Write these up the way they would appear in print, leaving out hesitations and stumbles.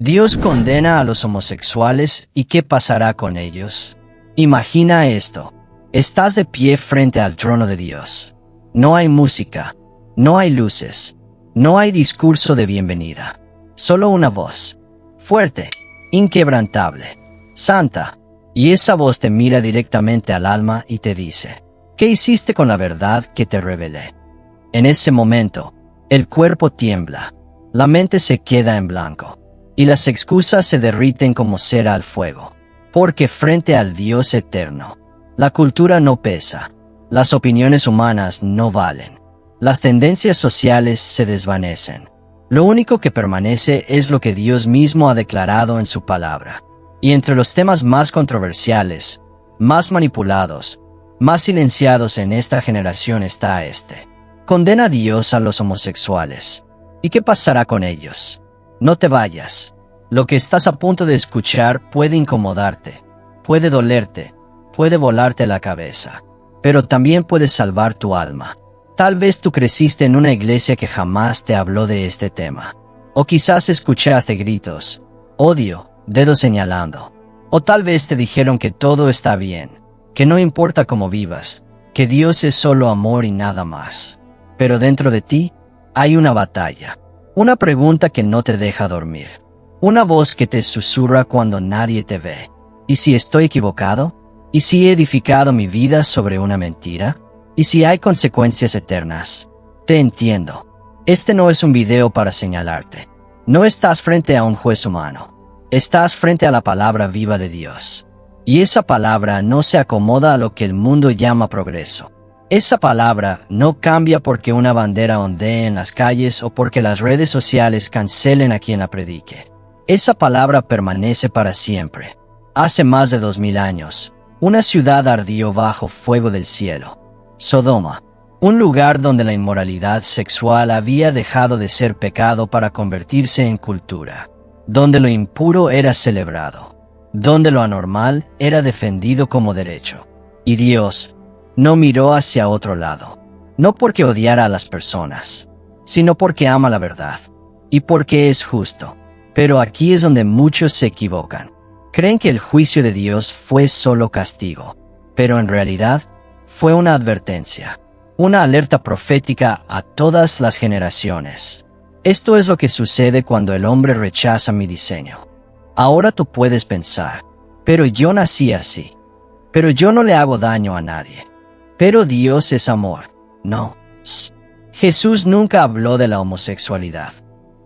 Dios condena a los homosexuales y ¿qué pasará con ellos? Imagina esto. Estás de pie frente al trono de Dios. No hay música, no hay luces, no hay discurso de bienvenida. Solo una voz. Fuerte, inquebrantable, santa. Y esa voz te mira directamente al alma y te dice, ¿qué hiciste con la verdad que te revelé? En ese momento, el cuerpo tiembla, la mente se queda en blanco. Y las excusas se derriten como cera al fuego. Porque frente al Dios eterno, la cultura no pesa, las opiniones humanas no valen, las tendencias sociales se desvanecen. Lo único que permanece es lo que Dios mismo ha declarado en su palabra. Y entre los temas más controversiales, más manipulados, más silenciados en esta generación está este. Condena a Dios a los homosexuales. ¿Y qué pasará con ellos? No te vayas. Lo que estás a punto de escuchar puede incomodarte, puede dolerte, puede volarte la cabeza, pero también puede salvar tu alma. Tal vez tú creciste en una iglesia que jamás te habló de este tema. O quizás escuchaste gritos, odio, dedos señalando. O tal vez te dijeron que todo está bien, que no importa cómo vivas, que Dios es solo amor y nada más. Pero dentro de ti hay una batalla. Una pregunta que no te deja dormir. Una voz que te susurra cuando nadie te ve. ¿Y si estoy equivocado? ¿Y si he edificado mi vida sobre una mentira? ¿Y si hay consecuencias eternas? Te entiendo. Este no es un video para señalarte. No estás frente a un juez humano. Estás frente a la palabra viva de Dios. Y esa palabra no se acomoda a lo que el mundo llama progreso. Esa palabra no cambia porque una bandera ondee en las calles o porque las redes sociales cancelen a quien la predique. Esa palabra permanece para siempre. Hace más de 2000 años, una ciudad ardió bajo fuego del cielo. Sodoma, un lugar donde la inmoralidad sexual había dejado de ser pecado para convertirse en cultura, donde lo impuro era celebrado, donde lo anormal era defendido como derecho. Y Dios no miró hacia otro lado, no porque odiara a las personas, sino porque ama la verdad, y porque es justo. Pero aquí es donde muchos se equivocan. Creen que el juicio de Dios fue solo castigo, pero en realidad fue una advertencia, una alerta profética a todas las generaciones. Esto es lo que sucede cuando el hombre rechaza mi diseño. Ahora tú puedes pensar, pero yo nací así, pero yo no le hago daño a nadie. Pero Dios es amor. No. Jesús nunca habló de la homosexualidad.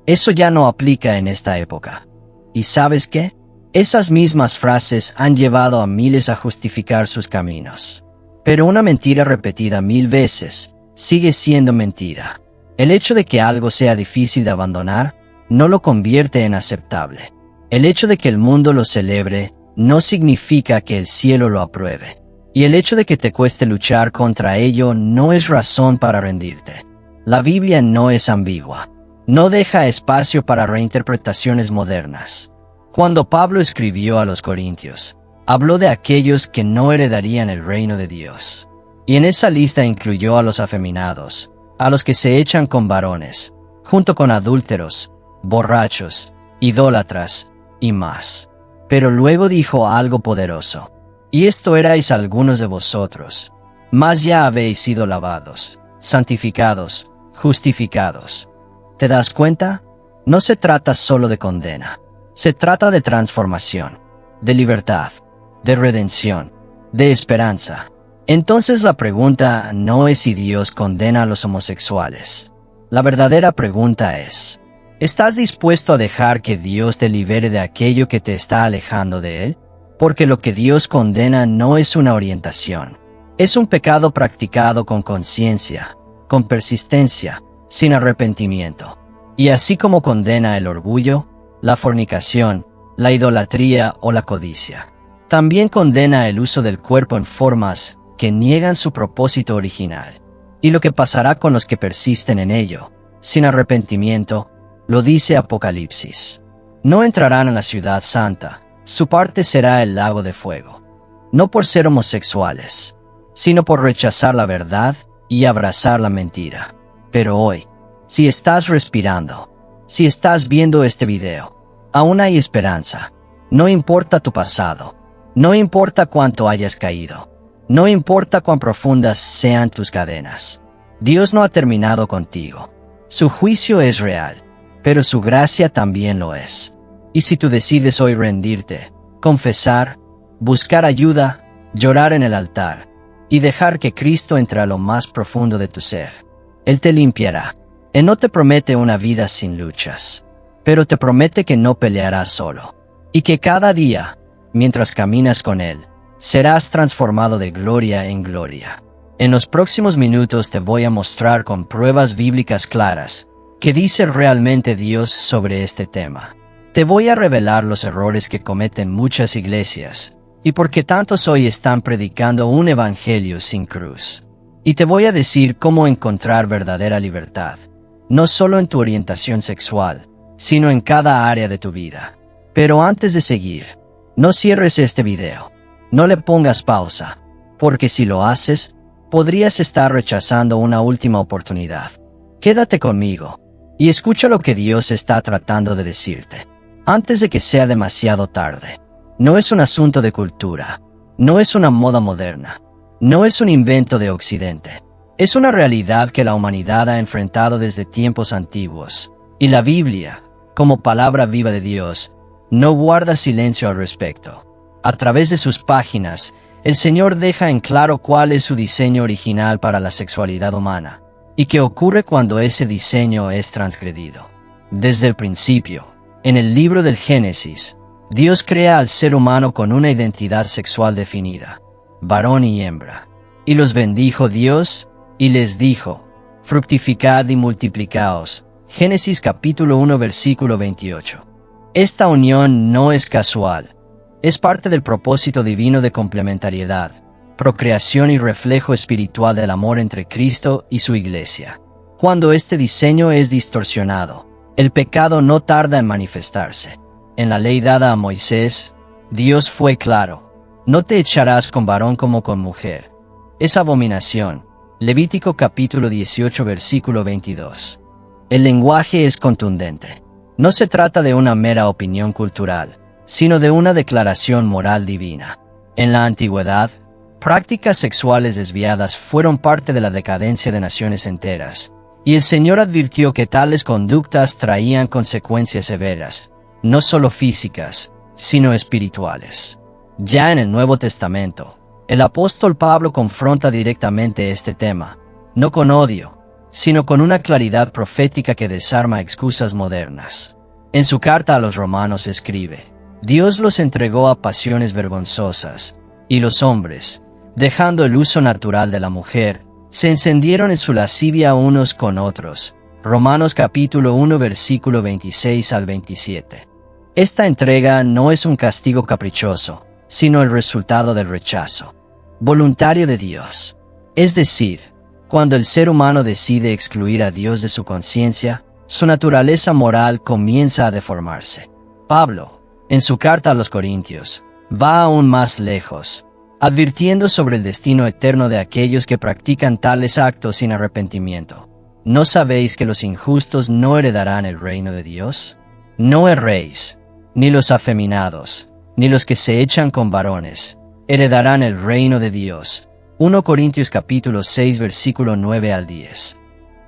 Eso ya no aplica en esta época. ¿Y sabes qué? Esas mismas frases han llevado a miles a justificar sus caminos. Pero una mentira repetida 1000 veces sigue siendo mentira. El hecho de que algo sea difícil de abandonar no lo convierte en aceptable. El hecho de que el mundo lo celebre no significa que el cielo lo apruebe. Y el hecho de que te cueste luchar contra ello no es razón para rendirte. La Biblia no es ambigua. No deja espacio para reinterpretaciones modernas. Cuando Pablo escribió a los Corintios, habló de aquellos que no heredarían el reino de Dios. Y en esa lista incluyó a los afeminados, a los que se echan con varones, junto con adúlteros, borrachos, idólatras y más. Pero luego dijo algo poderoso. Y esto erais algunos de vosotros, mas ya habéis sido lavados, santificados, justificados. ¿Te das cuenta? No se trata solo de condena. Se trata de transformación, de libertad, de redención, de esperanza. Entonces la pregunta no es si Dios condena a los homosexuales. La verdadera pregunta es, ¿estás dispuesto a dejar que Dios te libere de aquello que te está alejando de Él? Porque lo que Dios condena no es una orientación. Es un pecado practicado con conciencia, con persistencia, sin arrepentimiento. Y así como condena el orgullo, la fornicación, la idolatría o la codicia, también condena el uso del cuerpo en formas que niegan su propósito original. Y lo que pasará con los que persisten en ello, sin arrepentimiento, lo dice Apocalipsis. No entrarán en la ciudad santa. Su parte será el lago de fuego. No por ser homosexuales, sino por rechazar la verdad y abrazar la mentira. Pero hoy, si estás respirando, si estás viendo este video, Aún hay esperanza. No importa tu pasado. No importa cuánto hayas caído. No importa cuán profundas sean tus cadenas. Dios no ha terminado contigo. Su juicio es real, pero su gracia también lo es. Y si tú decides hoy rendirte, confesar, buscar ayuda, llorar en el altar, y dejar que Cristo entre a lo más profundo de tu ser, Él te limpiará. Él no te promete una vida sin luchas, pero te promete que no pelearás solo, y que cada día, mientras caminas con Él, serás transformado de gloria en gloria. En los próximos minutos te voy a mostrar con pruebas bíblicas claras qué dice realmente Dios sobre este tema. Te voy a revelar los errores que cometen muchas iglesias y por qué tantos hoy están predicando un evangelio sin cruz. Y te voy a decir cómo encontrar verdadera libertad, no solo en tu orientación sexual, sino en cada área de tu vida. Pero antes de seguir, no cierres este video. No le pongas pausa, porque si lo haces, podrías estar rechazando una última oportunidad. Quédate conmigo y escucha lo que Dios está tratando de decirte, antes de que sea demasiado tarde. No es un asunto de cultura, no es una moda moderna, no es un invento de Occidente. Es una realidad que la humanidad ha enfrentado desde tiempos antiguos, y la Biblia, como palabra viva de Dios, no guarda silencio al respecto. A través de sus páginas, el Señor deja en claro cuál es su diseño original para la sexualidad humana, y qué ocurre cuando ese diseño es transgredido. Desde el principio, en el libro del Génesis, Dios crea al ser humano con una identidad sexual definida, varón y hembra. Y los bendijo Dios, y les dijo, fructificad y multiplicaos. Génesis capítulo 1 versículo 28. Esta unión no es casual. Es parte del propósito divino de complementariedad, procreación y reflejo espiritual del amor entre Cristo y su Iglesia. Cuando este diseño es distorsionado, el pecado no tarda en manifestarse. En la ley dada a Moisés, Dios fue claro: no te echarás con varón como con mujer. Es abominación. Levítico capítulo 18 versículo 22. El lenguaje es contundente. No se trata de una mera opinión cultural, sino de una declaración moral divina. En la antigüedad, prácticas sexuales desviadas fueron parte de la decadencia de naciones enteras, y el Señor advirtió que tales conductas traían consecuencias severas, no solo físicas, sino espirituales. Ya en el Nuevo Testamento, el apóstol Pablo confronta directamente este tema, no con odio, sino con una claridad profética que desarma excusas modernas. En su carta a los Romanos escribe: Dios los entregó a pasiones vergonzosas, y los hombres, dejando el uso natural de la mujer, se encendieron en su lascivia unos con otros. Romanos capítulo 1 versículo 26 al 27. Esta entrega no es un castigo caprichoso, sino el resultado del rechazo voluntario de Dios. Es decir, cuando el ser humano decide excluir a Dios de su conciencia, su naturaleza moral comienza a deformarse. Pablo, en su carta a los Corintios, va aún más lejos, advirtiendo sobre el destino eterno de aquellos que practican tales actos sin arrepentimiento. ¿No sabéis que los injustos no heredarán el reino de Dios? No erréis, ni los afeminados, ni los que se echan con varones, heredarán el reino de Dios. 1 Corintios capítulo 6 versículo 9 al 10.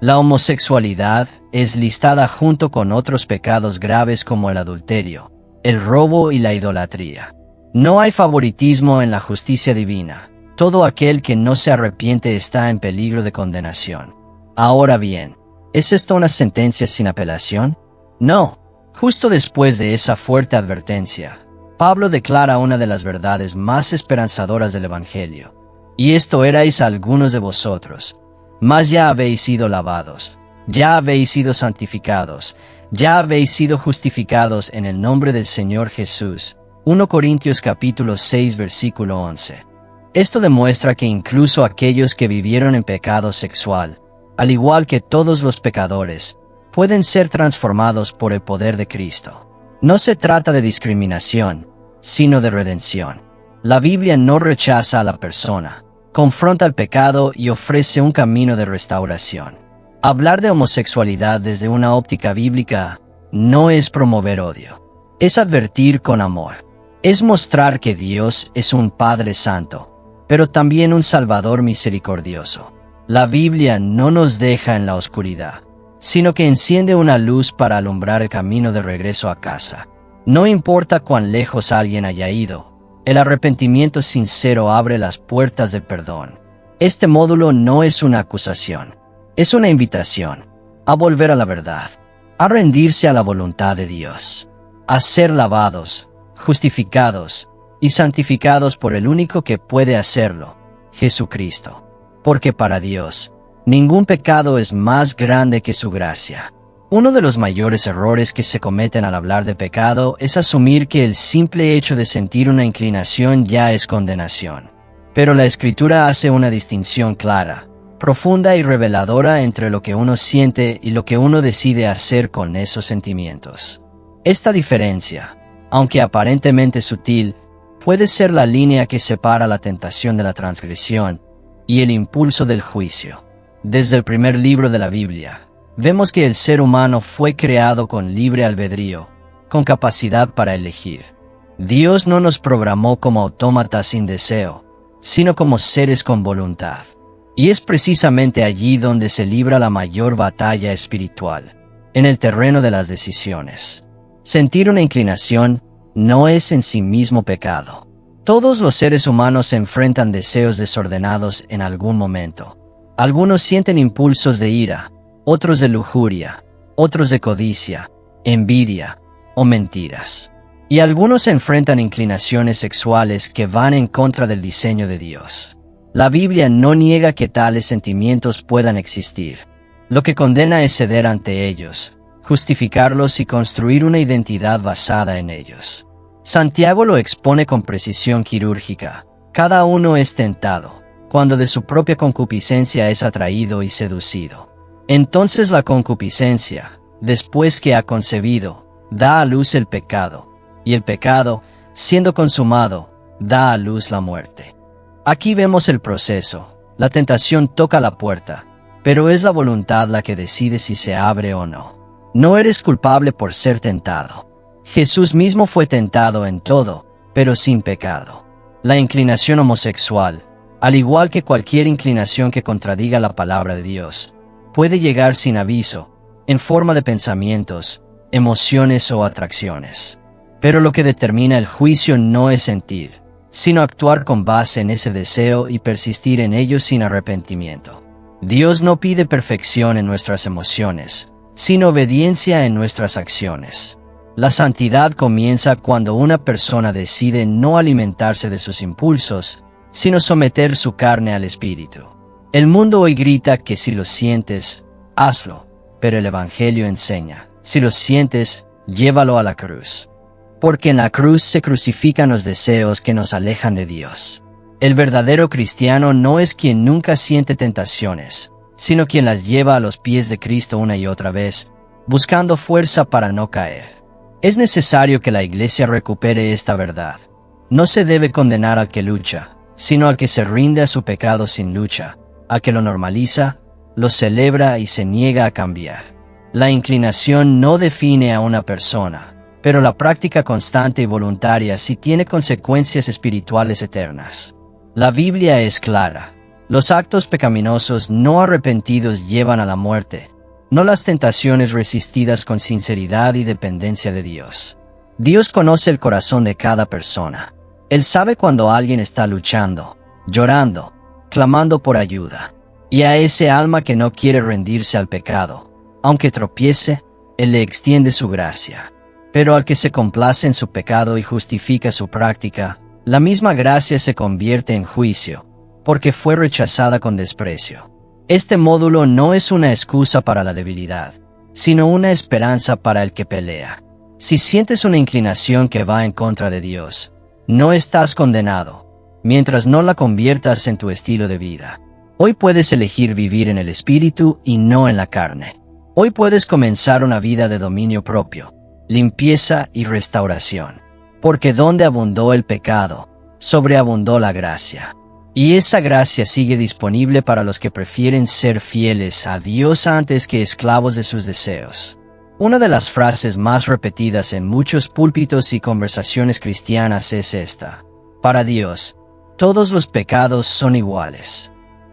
La homosexualidad es listada junto con otros pecados graves como el adulterio, el robo y la idolatría. No hay favoritismo en la justicia divina. Todo aquel que no se arrepiente está en peligro de condenación. Ahora bien, ¿es esto una sentencia sin apelación? No. Justo después de esa fuerte advertencia, Pablo declara una de las verdades más esperanzadoras del Evangelio. Y esto erais algunos de vosotros, mas ya habéis sido lavados, ya habéis sido santificados, ya habéis sido justificados en el nombre del Señor Jesús. 1 Corintios capítulo 6 versículo 11. Esto demuestra que incluso aquellos que vivieron en pecado sexual, al igual que todos los pecadores, pueden ser transformados por el poder de Cristo. No se trata de discriminación, sino de redención. La Biblia no rechaza a la persona, confronta el pecado y ofrece un camino de restauración. Hablar de homosexualidad desde una óptica bíblica no es promover odio. Es advertir con amor. Es mostrar que Dios es un Padre Santo, pero también un Salvador misericordioso. La Biblia no nos deja en la oscuridad, sino que enciende una luz para alumbrar el camino de regreso a casa. No importa cuán lejos alguien haya ido, el arrepentimiento sincero abre las puertas del perdón. Este módulo no es una acusación, es una invitación a volver a la verdad, a rendirse a la voluntad de Dios, a ser lavados, justificados y santificados por el único que puede hacerlo, Jesucristo. Porque para Dios, ningún pecado es más grande que su gracia. Uno de los mayores errores que se cometen al hablar de pecado es asumir que el simple hecho de sentir una inclinación ya es condenación. Pero la Escritura hace una distinción clara, profunda y reveladora entre lo que uno siente y lo que uno decide hacer con esos sentimientos. Esta diferencia, aunque aparentemente sutil, puede ser la línea que separa la tentación de la transgresión y el impulso del juicio. Desde el primer libro de la Biblia, vemos que el ser humano fue creado con libre albedrío, con capacidad para elegir. Dios no nos programó como autómatas sin deseo, sino como seres con voluntad. Y es precisamente allí donde se libra la mayor batalla espiritual, en el terreno de las decisiones. Sentir una inclinación no es en sí mismo pecado. Todos los seres humanos enfrentan deseos desordenados en algún momento. Algunos sienten impulsos de ira, otros de lujuria, otros de codicia, envidia o mentiras. Y algunos enfrentan inclinaciones sexuales que van en contra del diseño de Dios. La Biblia no niega que tales sentimientos puedan existir. Lo que condena es ceder ante ellos, justificarlos y construir una identidad basada en ellos. Santiago lo expone con precisión quirúrgica. Cada uno es tentado, cuando de su propia concupiscencia es atraído y seducido. Entonces la concupiscencia, después que ha concebido, da a luz el pecado, y el pecado, siendo consumado, da a luz la muerte. Aquí vemos el proceso. La tentación toca la puerta, pero es la voluntad la que decide si se abre o no. No eres culpable por ser tentado. Jesús mismo fue tentado en todo, pero sin pecado. La inclinación homosexual, al igual que cualquier inclinación que contradiga la palabra de Dios, puede llegar sin aviso, en forma de pensamientos, emociones o atracciones. Pero lo que determina el juicio no es sentir, sino actuar con base en ese deseo y persistir en ello sin arrepentimiento. Dios no pide perfección en nuestras emociones, sino obediencia en nuestras acciones. La santidad comienza cuando una persona decide no alimentarse de sus impulsos, sino someter su carne al Espíritu. El mundo hoy grita que si lo sientes, hazlo, pero el Evangelio enseña, si lo sientes, llévalo a la cruz. Porque en la cruz se crucifican los deseos que nos alejan de Dios. El verdadero cristiano no es quien nunca siente tentaciones, sino quien las lleva a los pies de Cristo una y otra vez, buscando fuerza para no caer. Es necesario que la Iglesia recupere esta verdad. No se debe condenar al que lucha, sino al que se rinde a su pecado sin lucha, al que lo normaliza, lo celebra y se niega a cambiar. La inclinación no define a una persona, pero la práctica constante y voluntaria sí tiene consecuencias espirituales eternas. La Biblia es clara. Los actos pecaminosos no arrepentidos llevan a la muerte, no las tentaciones resistidas con sinceridad y dependencia de Dios. Dios conoce el corazón de cada persona. Él sabe cuando alguien está luchando, llorando, clamando por ayuda. Y a ese alma que no quiere rendirse al pecado, aunque tropiece, Él le extiende su gracia. Pero al que se complace en su pecado y justifica su práctica, la misma gracia se convierte en juicio, porque fue rechazada con desprecio. Este módulo no es una excusa para la debilidad, sino una esperanza para el que pelea. Si sientes una inclinación que va en contra de Dios, no estás condenado, mientras no la conviertas en tu estilo de vida. Hoy puedes elegir vivir en el Espíritu y no en la carne. Hoy puedes comenzar una vida de dominio propio, limpieza y restauración. Porque donde abundó el pecado, sobreabundó la gracia. Y esa gracia sigue disponible para los que prefieren ser fieles a Dios antes que esclavos de sus deseos. Una de las frases más repetidas en muchos púlpitos y conversaciones cristianas es esta: para Dios, todos los pecados son iguales.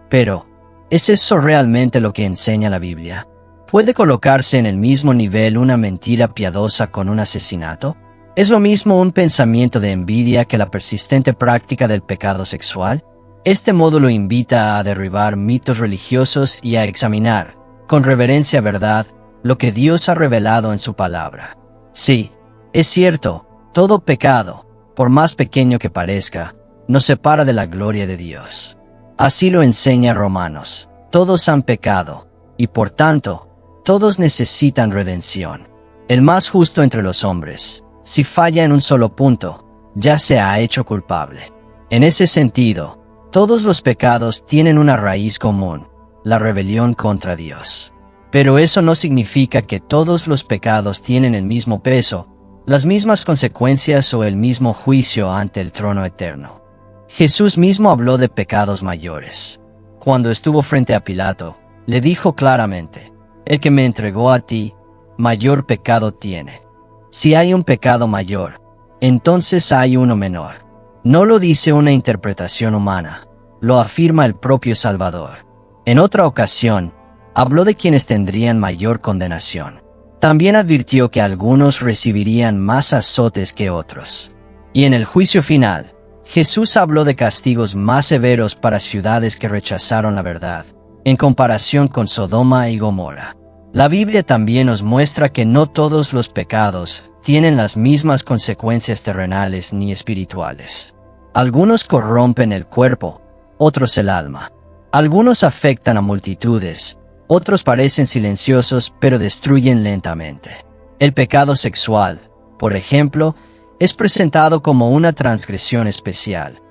Pero, ¿es eso realmente lo que enseña la Biblia? ¿Puede colocarse en el mismo nivel una mentira piadosa con un asesinato? ¿Es lo mismo un pensamiento de envidia que la persistente práctica del pecado sexual? Este módulo invita a derribar mitos religiosos y a examinar, con reverencia verdad, lo que Dios ha revelado en su palabra. Sí, es cierto, todo pecado, por más pequeño que parezca, nos separa de la gloria de Dios. Así lo enseña Romanos: todos han pecado, y por tanto, todos necesitan redención. El más justo entre los hombres, si falla en un solo punto, ya se ha hecho culpable. En ese sentido, todos los pecados tienen una raíz común: la rebelión contra Dios. Pero eso no significa que todos los pecados tienen el mismo peso, las mismas consecuencias o el mismo juicio ante el trono eterno. Jesús mismo habló de pecados mayores. Cuando estuvo frente a Pilato, le dijo claramente: el que me entregó a ti, mayor pecado tiene. Si hay un pecado mayor, entonces hay uno menor. No lo dice una interpretación humana, lo afirma el propio Salvador. En otra ocasión, habló de quienes tendrían mayor condenación. También advirtió que algunos recibirían más azotes que otros. Y en el juicio final, Jesús habló de castigos más severos para ciudades que rechazaron la verdad, en comparación con Sodoma y Gomorra. La Biblia también nos muestra que no todos los pecados tienen las mismas consecuencias terrenales ni espirituales. Algunos corrompen el cuerpo, otros el alma. Algunos afectan a multitudes, otros parecen silenciosos pero destruyen lentamente. El pecado sexual, por ejemplo, es presentado como una transgresión especial.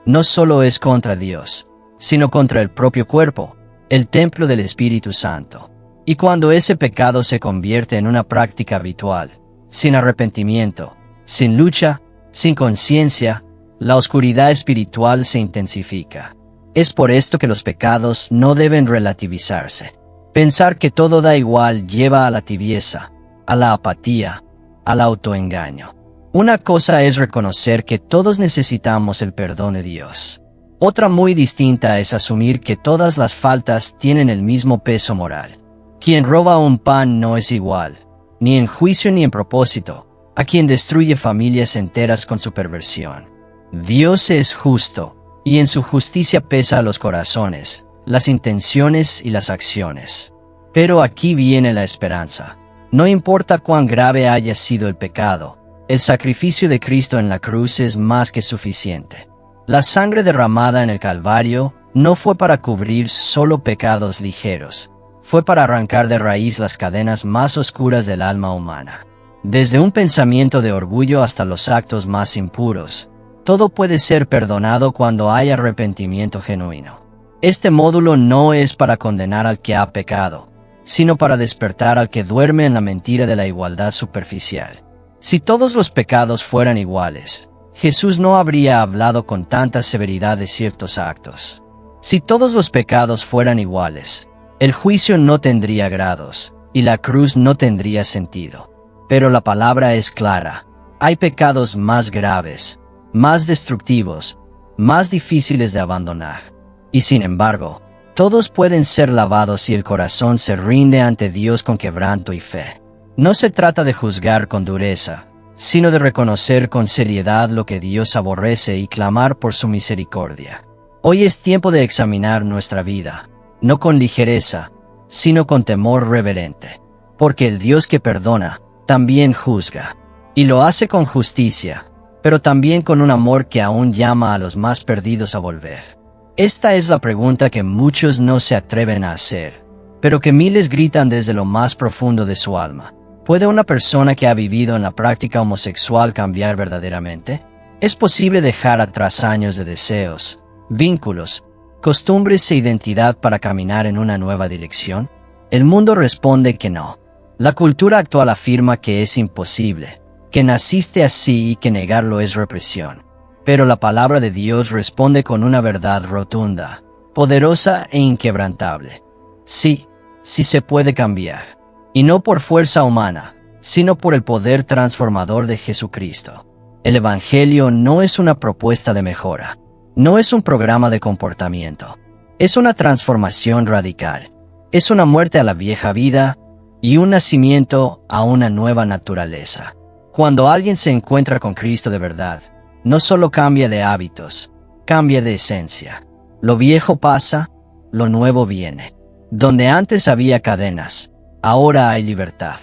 No solo es contra Dios, sino contra el propio cuerpo, el templo del Espíritu Santo. Y cuando ese pecado se convierte en una práctica habitual, sin arrepentimiento, sin lucha, sin conciencia, la oscuridad espiritual se intensifica. Es por esto que los pecados no deben relativizarse. Pensar que todo da igual lleva a la tibieza, a la apatía, al autoengaño. Una cosa es reconocer que todos necesitamos el perdón de Dios. Otra muy distinta es asumir que todas las faltas tienen el mismo peso moral. Quien roba un pan no es igual, ni en juicio ni en propósito, a quien destruye familias enteras con su perversión. Dios es justo, y en su justicia pesa los corazones, las intenciones y las acciones. Pero aquí viene la esperanza. No importa cuán grave haya sido el pecado, el sacrificio de Cristo en la cruz es más que suficiente. La sangre derramada en el Calvario no fue para cubrir solo pecados ligeros, fue para arrancar de raíz las cadenas más oscuras del alma humana. Desde un pensamiento de orgullo hasta los actos más impuros, todo puede ser perdonado cuando hay arrepentimiento genuino. Este módulo no es para condenar al que ha pecado, sino para despertar al que duerme en la mentira de la igualdad superficial. Si todos los pecados fueran iguales, Jesús no habría hablado con tanta severidad de ciertos actos. Si todos los pecados fueran iguales, el juicio no tendría grados, y la cruz no tendría sentido. Pero la palabra es clara: hay pecados más graves, más destructivos, más difíciles de abandonar. Y sin embargo, todos pueden ser lavados si el corazón se rinde ante Dios con quebranto y fe. No se trata de juzgar con dureza, sino de reconocer con seriedad lo que Dios aborrece y clamar por su misericordia. Hoy es tiempo de examinar nuestra vida, no con ligereza, sino con temor reverente. Porque el Dios que perdona, también juzga. Y lo hace con justicia, pero también con un amor que aún llama a los más perdidos a volver. Esta es la pregunta que muchos no se atreven a hacer, pero que miles gritan desde lo más profundo de su alma. ¿Puede una persona que ha vivido en la práctica homosexual cambiar verdaderamente? ¿Es posible dejar atrás años de deseos, vínculos, costumbres e identidad para caminar en una nueva dirección? El mundo responde que no. La cultura actual afirma que es imposible, que naciste así y que negarlo es represión. Pero la palabra de Dios responde con una verdad rotunda, poderosa e inquebrantable. Sí, sí se puede cambiar. y no por fuerza humana, sino por el poder transformador de Jesucristo. El Evangelio no es una propuesta de mejora, no es un programa de comportamiento, es una transformación radical, es una muerte a la vieja vida y un nacimiento a una nueva naturaleza. Cuando alguien se encuentra con Cristo de verdad, no solo cambia de hábitos, cambia de esencia. Lo viejo pasa, lo nuevo viene. Donde antes había cadenas, ahora hay libertad.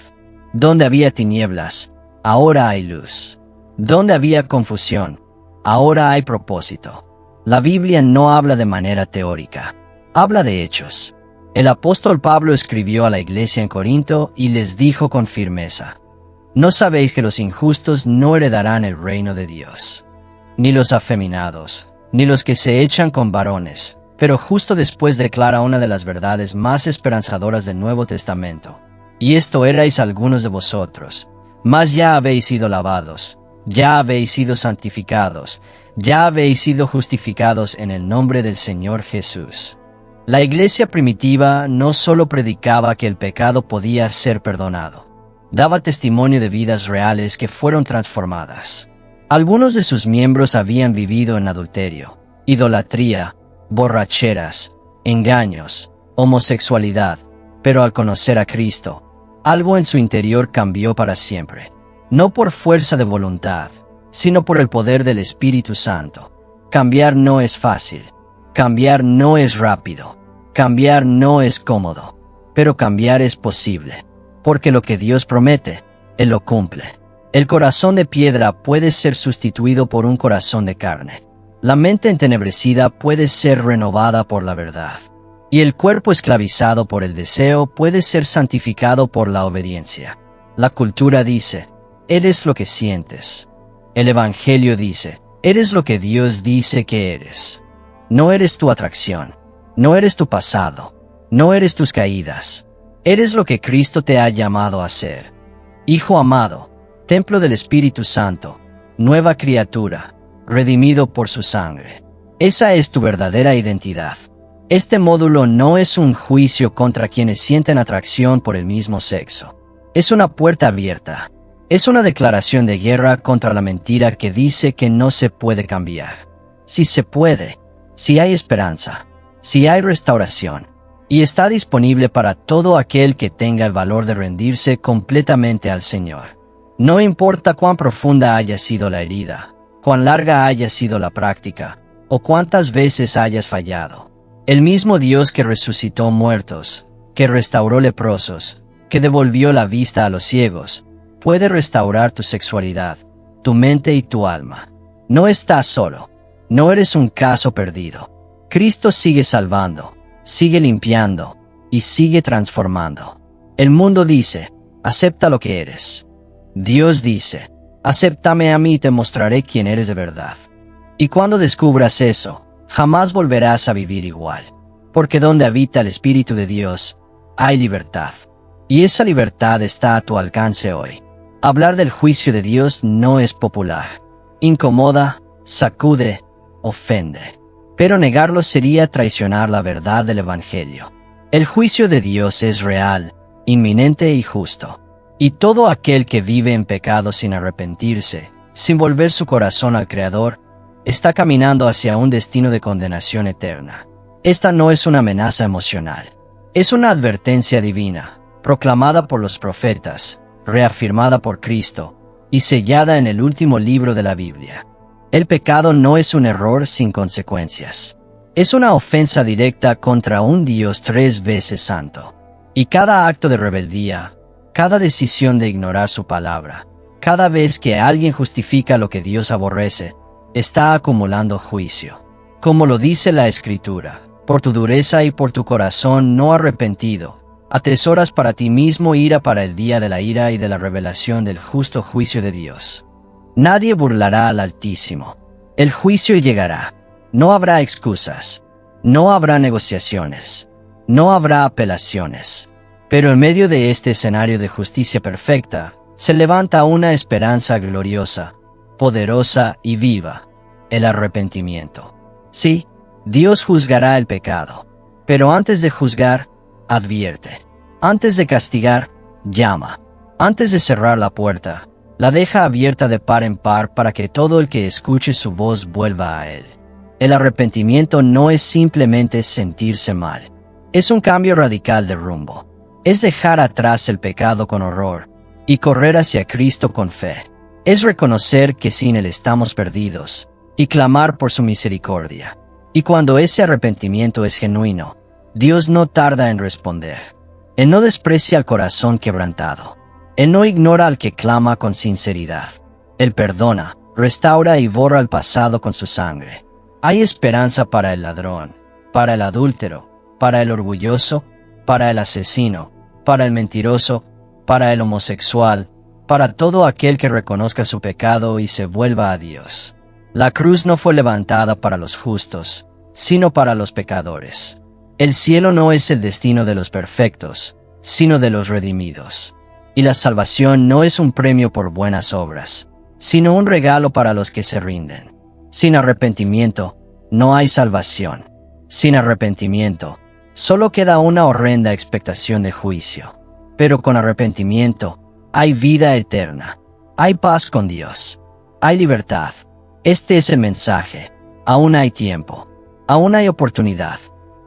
Donde había tinieblas, ahora hay luz. Donde había confusión, ahora hay propósito. La Biblia no habla de manera teórica, habla de hechos. El apóstol Pablo escribió a la iglesia en Corinto y les dijo con firmeza: ¿No sabéis que los injustos no heredarán el reino de Dios? Ni los afeminados, ni los que se echan con varones. Pero justo después declara una de las verdades más esperanzadoras del Nuevo Testamento. Y esto erais algunos de vosotros, mas ya habéis sido lavados, ya habéis sido santificados, ya habéis sido justificados en el nombre del Señor Jesús. La iglesia primitiva no solo predicaba que el pecado podía ser perdonado, daba testimonio de vidas reales que fueron transformadas. Algunos de sus miembros habían vivido en adulterio, idolatría, borracheras, engaños, homosexualidad, pero al conocer a Cristo, algo en su interior cambió para siempre. No por fuerza de voluntad, sino por el poder del Espíritu Santo. Cambiar no es fácil, cambiar no es rápido, cambiar no es cómodo, pero cambiar es posible, porque lo que Dios promete, Él lo cumple. El corazón de piedra puede ser sustituido por un corazón de carne. La mente entenebrecida puede ser renovada por la verdad, y el cuerpo esclavizado por el deseo puede ser santificado por la obediencia. La cultura dice: eres lo que sientes. El Evangelio dice: eres lo que Dios dice que eres. No eres tu atracción, no eres tu pasado, no eres tus caídas. Eres lo que Cristo te ha llamado a ser. Hijo amado, templo del Espíritu Santo, nueva criatura, redimido por su sangre. Esa es tu verdadera identidad. Este módulo no es un juicio contra quienes sienten atracción por el mismo sexo. Es una puerta abierta. Es una declaración de guerra contra la mentira que dice que no se puede cambiar. Sí se puede, si hay esperanza, si hay restauración, y está disponible para todo aquel que tenga el valor de rendirse completamente al Señor. No importa cuán profunda haya sido la herida, cuán larga haya sido la práctica, o cuántas veces hayas fallado. El mismo Dios que resucitó muertos, que restauró leprosos, que devolvió la vista a los ciegos, puede restaurar tu sexualidad, tu mente y tu alma. No estás solo. No eres un caso perdido. Cristo sigue salvando, sigue limpiando, y sigue transformando. El mundo dice: acepta lo que eres. Dios dice: acéptame a mí y te mostraré quién eres de verdad. Y cuando descubras eso, jamás volverás a vivir igual. Porque donde habita el Espíritu de Dios, hay libertad. Y esa libertad está a tu alcance hoy. Hablar del juicio de Dios no es popular. Incomoda, sacude, ofende. Pero negarlo sería traicionar la verdad del Evangelio. El juicio de Dios es real, inminente y justo. Y todo aquel que vive en pecado sin arrepentirse, sin volver su corazón al Creador, está caminando hacia un destino de condenación eterna. Esta no es una amenaza emocional. Es una advertencia divina, proclamada por los profetas, reafirmada por Cristo, y sellada en el último libro de la Biblia. El pecado no es un error sin consecuencias. Es una ofensa directa contra un Dios 3 veces santo. Y cada acto de rebeldía, cada decisión de ignorar su palabra, cada vez que alguien justifica lo que Dios aborrece, está acumulando juicio. Como lo dice la Escritura: por tu dureza y por tu corazón no arrepentido, atesoras para ti mismo ira para el día de la ira y de la revelación del justo juicio de Dios. Nadie burlará al Altísimo. El juicio llegará. No habrá excusas. No habrá negociaciones. No habrá apelaciones. Pero en medio de este escenario de justicia perfecta, se levanta una esperanza gloriosa, poderosa y viva: el arrepentimiento. Sí, Dios juzgará el pecado. Pero antes de juzgar, advierte. Antes de castigar, llama. Antes de cerrar la puerta, la deja abierta de par en par para que todo el que escuche su voz vuelva a Él. El arrepentimiento no es simplemente sentirse mal. Es un cambio radical de rumbo. Es dejar atrás el pecado con horror y correr hacia Cristo con fe. Es reconocer que sin Él estamos perdidos y clamar por su misericordia. Y cuando ese arrepentimiento es genuino, Dios no tarda en responder. Él no desprecia al corazón quebrantado. Él no ignora al que clama con sinceridad. Él perdona, restaura y borra el pasado con su sangre. Hay esperanza para el ladrón, para el adúltero, para el orgulloso, para el asesino, para el mentiroso, para el homosexual, para todo aquel que reconozca su pecado y se vuelva a Dios. La cruz no fue levantada para los justos, sino para los pecadores. El cielo no es el destino de los perfectos, sino de los redimidos. Y la salvación no es un premio por buenas obras, sino un regalo para los que se rinden. Sin arrepentimiento, no hay salvación. Sin arrepentimiento, solo queda una horrenda expectación de juicio. Pero con arrepentimiento, hay vida eterna. Hay paz con Dios. Hay libertad. Este es el mensaje. Aún hay tiempo. Aún hay oportunidad.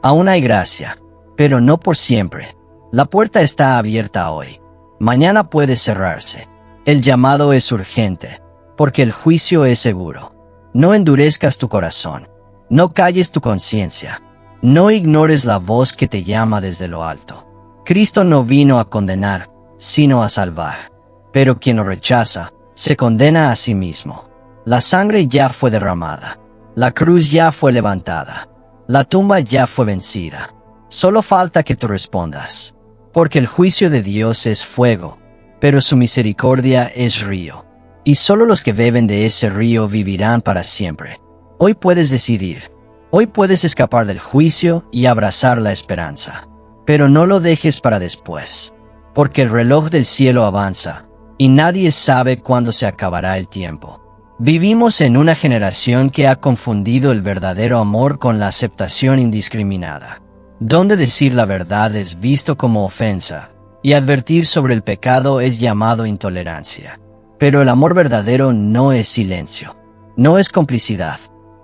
Aún hay gracia. Pero no por siempre. La puerta está abierta hoy. Mañana puede cerrarse. El llamado es urgente, porque el juicio es seguro. No endurezcas tu corazón. No calles tu conciencia. No ignores la voz que te llama desde lo alto. Cristo no vino a condenar, sino a salvar. Pero quien lo rechaza, se condena a sí mismo. La sangre ya fue derramada. La cruz ya fue levantada. La tumba ya fue vencida. Solo falta que tú respondas. Porque el juicio de Dios es fuego, pero su misericordia es río. Y solo los que beben de ese río vivirán para siempre. Hoy puedes decidir. Hoy puedes escapar del juicio y abrazar la esperanza. Pero no lo dejes para después. Porque el reloj del cielo avanza, y nadie sabe cuándo se acabará el tiempo. Vivimos en una generación que ha confundido el verdadero amor con la aceptación indiscriminada, donde decir la verdad es visto como ofensa, y advertir sobre el pecado es llamado intolerancia. Pero el amor verdadero no es silencio, no es complicidad,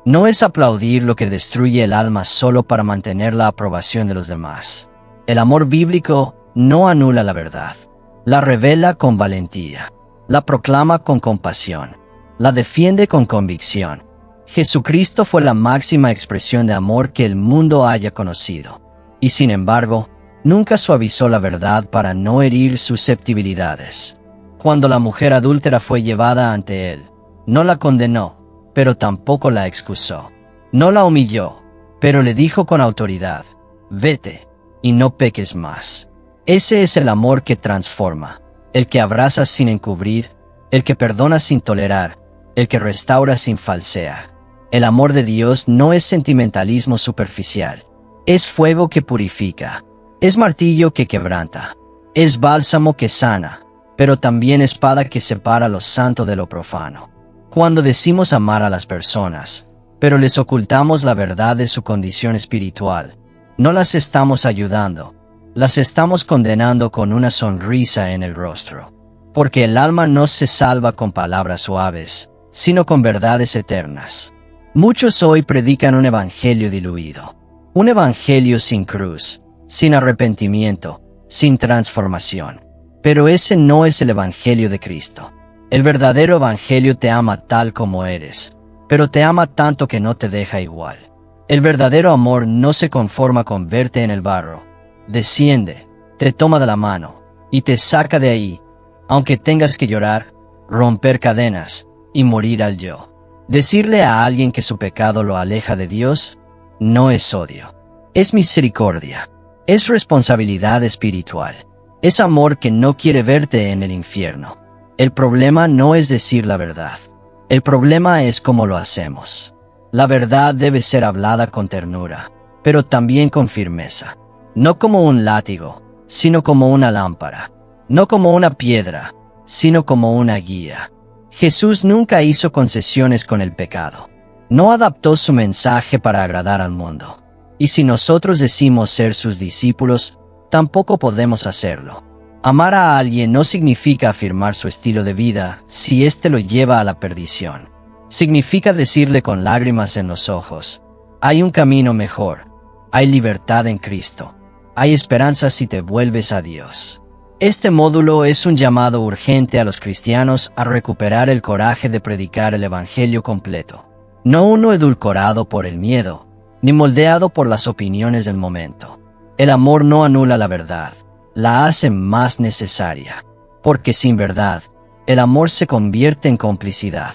no es aplaudir lo que destruye el alma solo para mantener la aprobación de los demás. El amor bíblico no anula la verdad, la revela con valentía, la proclama con compasión, la defiende con convicción. Jesucristo fue la máxima expresión de amor que el mundo haya conocido. Y sin embargo, nunca suavizó la verdad para no herir susceptibilidades. Cuando la mujer adúltera fue llevada ante él, no la condenó, pero tampoco la excusó. No la humilló, pero le dijo con autoridad: vete, y no peques más. Ese es el amor que transforma, el que abraza sin encubrir, el que perdona sin tolerar, el que restaura sin falsear. El amor de Dios no es sentimentalismo superficial. Es fuego que purifica, es martillo que quebranta, es bálsamo que sana, pero también espada que separa lo santo de lo profano. Cuando decimos amar a las personas, pero les ocultamos la verdad de su condición espiritual, no las estamos ayudando, las estamos condenando con una sonrisa en el rostro. Porque el alma no se salva con palabras suaves, sino con verdades eternas. Muchos hoy predican un evangelio diluido. Un evangelio sin cruz, sin arrepentimiento, sin transformación. Pero ese no es el evangelio de Cristo. El verdadero evangelio te ama tal como eres, pero te ama tanto que no te deja igual. El verdadero amor no se conforma con verte en el barro. Desciende, te toma de la mano, y te saca de ahí, aunque tengas que llorar, romper cadenas, y morir al yo. Decirle a alguien que su pecado lo aleja de Dios, no es odio, es misericordia, es responsabilidad espiritual, es amor que no quiere verte en el infierno. El problema no es decir la verdad, el problema es cómo lo hacemos. La verdad debe ser hablada con ternura, pero también con firmeza, no como un látigo, sino como una lámpara, no como una piedra, sino como una guía. Jesús nunca hizo concesiones con el pecado. No adaptó su mensaje para agradar al mundo. Y si nosotros decimos ser sus discípulos, tampoco podemos hacerlo. Amar a alguien no significa afirmar su estilo de vida si éste lo lleva a la perdición. Significa decirle con lágrimas en los ojos: hay un camino mejor, hay libertad en Cristo, hay esperanza si te vuelves a Dios. Este módulo es un llamado urgente a los cristianos a recuperar el coraje de predicar el Evangelio completo, no uno edulcorado por el miedo, ni moldeado por las opiniones del momento. El amor no anula la verdad, la hace más necesaria, porque sin verdad, el amor se convierte en complicidad,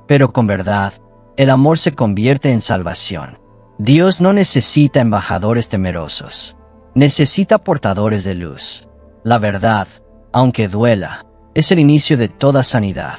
pero con verdad, el amor se convierte en salvación. Dios no necesita embajadores temerosos, necesita portadores de luz. La verdad, aunque duela, es el inicio de toda sanidad,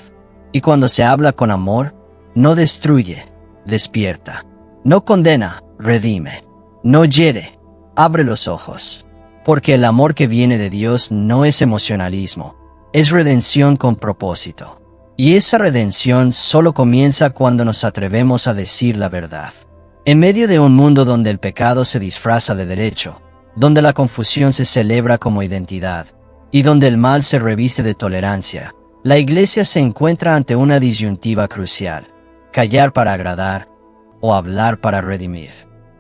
y cuando se habla con amor, no destruye, despierta, no condena, redime, no hiere, abre los ojos. Porque el amor que viene de Dios no es emocionalismo, es redención con propósito. Y esa redención solo comienza cuando nos atrevemos a decir la verdad. En medio de un mundo donde el pecado se disfraza de derecho, donde la confusión se celebra como identidad, y donde el mal se reviste de tolerancia, la Iglesia se encuentra ante una disyuntiva crucial: callar para agradar o hablar para redimir.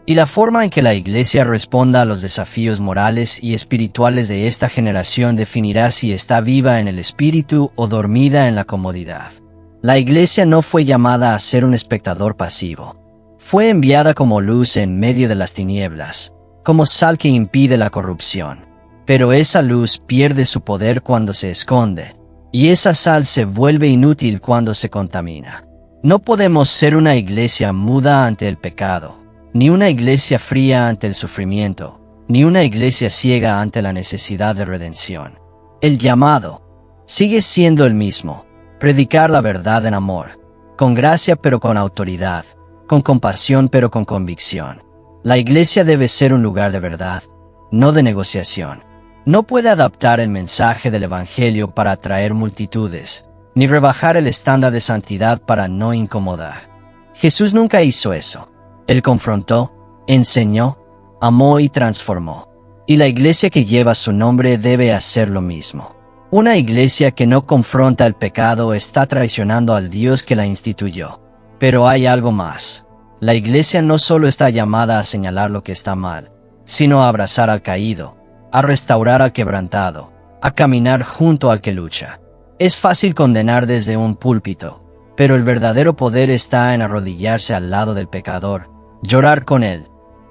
Y la forma en que la Iglesia responda a los desafíos morales y espirituales de esta generación definirá si está viva en el espíritu o dormida en la comodidad. La Iglesia no fue llamada a ser un espectador pasivo. Fue enviada como luz en medio de las tinieblas, como sal que impide la corrupción. Pero esa luz pierde su poder cuando se esconde, y esa sal se vuelve inútil cuando se contamina. No podemos ser una iglesia muda ante el pecado, ni una iglesia fría ante el sufrimiento, ni una iglesia ciega ante la necesidad de redención. El llamado sigue siendo el mismo: predicar la verdad en amor, con gracia pero con autoridad, con compasión pero con convicción. La iglesia debe ser un lugar de verdad, no de negociación. No puede adaptar el mensaje del Evangelio para atraer multitudes, ni rebajar el estándar de santidad para no incomodar. Jesús nunca hizo eso. Él confrontó, enseñó, amó y transformó. Y la iglesia que lleva su nombre debe hacer lo mismo. Una iglesia que no confronta el pecado está traicionando al Dios que la instituyó. Pero hay algo más. La iglesia no solo está llamada a señalar lo que está mal, sino a abrazar al caído, a restaurar al quebrantado, a caminar junto al que lucha. Es fácil condenar desde un púlpito, pero el verdadero poder está en arrodillarse al lado del pecador, llorar con él,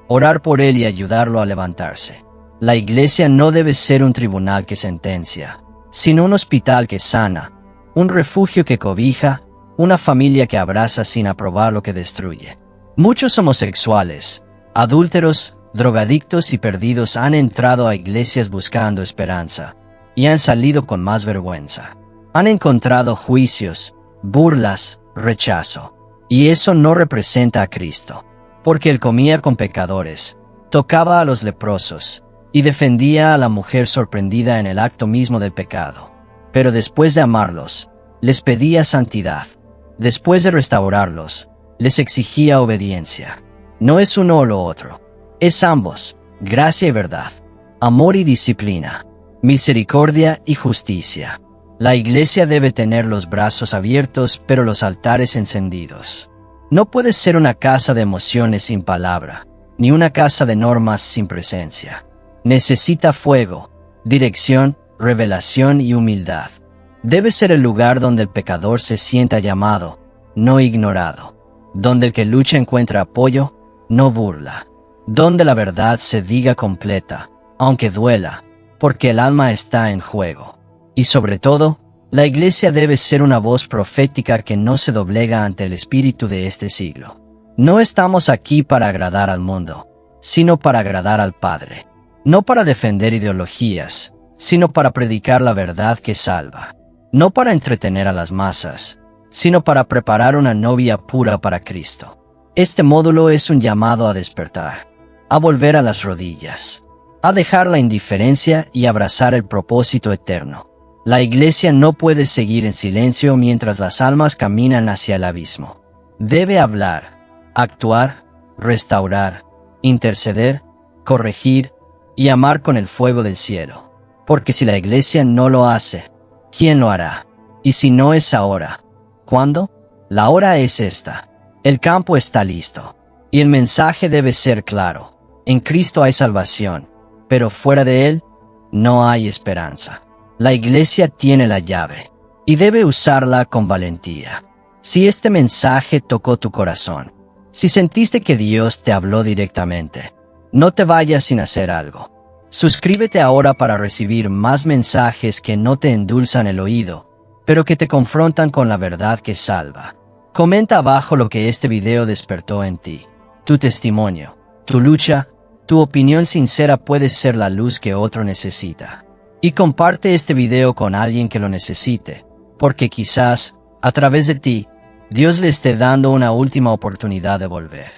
orar por él y ayudarlo a levantarse. La iglesia no debe ser un tribunal que sentencia, sino un hospital que sana, un refugio que cobija, una familia que abraza sin aprobar lo que destruye. Muchos homosexuales, adúlteros, drogadictos y perdidos han entrado a iglesias buscando esperanza, y han salido con más vergüenza. Han encontrado juicios, burlas, rechazo. Y eso no representa a Cristo. Porque él comía con pecadores, tocaba a los leprosos, y defendía a la mujer sorprendida en el acto mismo del pecado. Pero después de amarlos, les pedía santidad. Después de restaurarlos, les exigía obediencia. No es uno o lo otro. Es ambos, gracia y verdad, amor y disciplina, misericordia y justicia. La iglesia debe tener los brazos abiertos pero los altares encendidos. No puede ser una casa de emociones sin palabra, ni una casa de normas sin presencia. Necesita fuego, dirección, revelación y humildad. Debe ser el lugar donde el pecador se sienta llamado, no ignorado. Donde el que lucha encuentra apoyo, no burla. Donde la verdad se diga completa, aunque duela, porque el alma está en juego. Y sobre todo, la iglesia debe ser una voz profética que no se doblega ante el espíritu de este siglo. No estamos aquí para agradar al mundo, sino para agradar al Padre. No para defender ideologías, sino para predicar la verdad que salva. No para entretener a las masas, sino para preparar una novia pura para Cristo. Este módulo es un llamado a despertar, a volver a las rodillas, a dejar la indiferencia y abrazar el propósito eterno. La iglesia no puede seguir en silencio mientras las almas caminan hacia el abismo. Debe hablar, actuar, restaurar, interceder, corregir y amar con el fuego del cielo. Porque si la iglesia no lo hace, ¿quién lo hará? Y si no es ahora, ¿cuándo? La hora es esta. El campo está listo. Y el mensaje debe ser claro. En Cristo hay salvación, pero fuera de Él, no hay esperanza. La iglesia tiene la llave, y debe usarla con valentía. Si este mensaje tocó tu corazón, si sentiste que Dios te habló directamente, no te vayas sin hacer algo. Suscríbete ahora para recibir más mensajes que no te endulzan el oído, pero que te confrontan con la verdad que salva. Comenta abajo lo que este video despertó en ti. Tu testimonio, tu lucha, tu opinión sincera puede ser la luz que otro necesita. Y comparte este video con alguien que lo necesite, porque quizás, a través de ti, Dios le esté dando una última oportunidad de volver.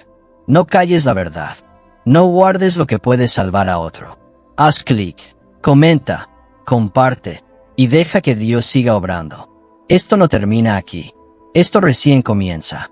No calles la verdad. No guardes lo que puede salvar a otro. Haz clic, comenta, comparte, y deja que Dios siga obrando. Esto no termina aquí. Esto recién comienza.